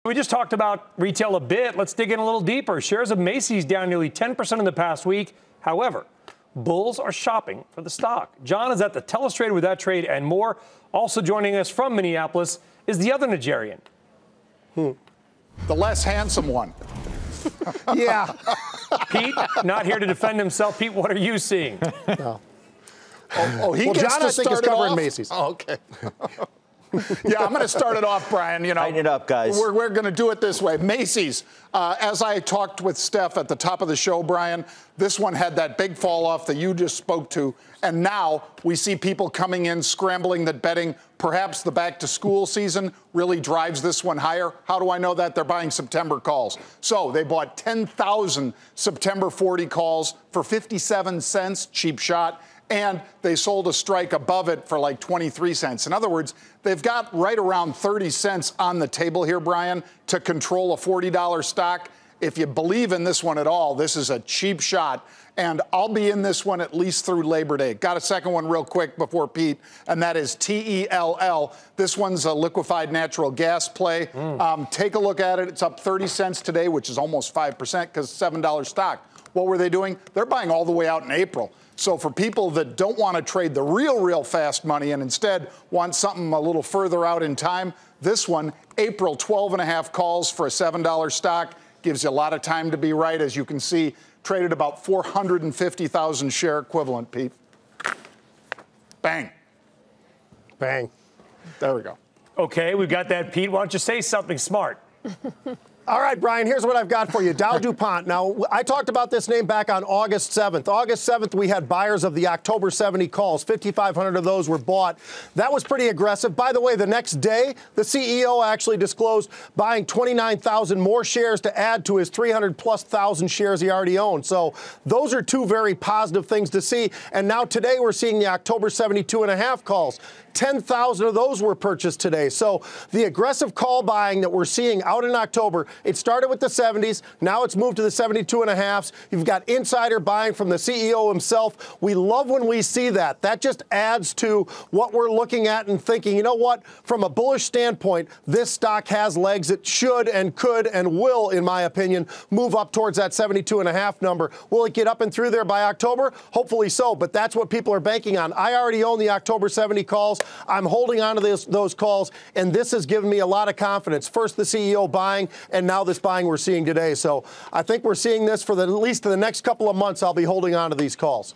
We just talked about retail a bit. Let's dig in a little deeper. Shares of Macy's down nearly 10% in the past week. However, bulls are shopping for the stock. Jon is at the telestrator with that trade and more. Also joining us from Minneapolis is the other Najarian. The less handsome one. Yeah. Pete, not here to defend himself. Pete, what are you seeing? No. He gets Jon, to I think, is start it covering off? Macy's. Oh, okay. Yeah, I'm going to start it off, Brian. You know, tighten it up, guys. We're going to do it this way. Macy's, as I talked with Steph at the top of the show, Brian, this one had that big fall off that you just spoke to. And now we see people coming in, scrambling, that betting perhaps the back-to-school season really drives this one higher. How do I know that? They're buying September calls. So they bought 10,000 September 40 calls for 57 cents, cheap shot. And they sold a strike above it for like 23 cents. In other words, they've got right around 30 cents on the table here, Brian, to control a $40 stock. If you believe in this one at all, this is a cheap shot. And I'll be in this one at least through Labor Day. Got a second one real quick before Pete, and that is TELL. This one's a liquefied natural gas play. Take a look at it. It's up 30 cents today, which is almost 5% because it's $7 stock. What were they doing? They're buying all the way out in April. So for people that don't want to trade the real fast money and instead want something a little further out in time, this one, April 12.5 calls for a $7 stock, gives you a lot of time to be right. As you can see, traded about 450,000 share equivalent, Pete. Bang. Bang. There we go. Okay, we've got that, Pete. Why don't you say something smart? All right, Brian, here's what I've got for you. DowDuPont. Now, I talked about this name back on August 7th. August 7th, we had buyers of the October 70 calls. 5,500 of those were bought. That was pretty aggressive. By the way, the next day, the CEO actually disclosed buying 29,000 more shares to add to his 300+ thousand shares he already owned. So those are two very positive things to see. And now today, we're seeing the October 72.5 calls. 10,000 of those were purchased today. So the aggressive call buying that we're seeing out in October, it started with the 70s. Now it's moved to the 72.5s. You've got insider buying from the CEO himself. We love when we see that. That just adds to what we're looking at and thinking, you know what? From a bullish standpoint, this stock has legs. It should and could and will, in my opinion, move up towards that 72.5 number. Will it get up and through there by October? Hopefully so, but that's what people are banking on. I already own the October 70 calls. I'm holding on to those calls, and this has given me a lot of confidence. First, the CEO buying, and now this buying we're seeing today. So I think we're seeing this for at least the next couple of months. I'll be holding on to these calls.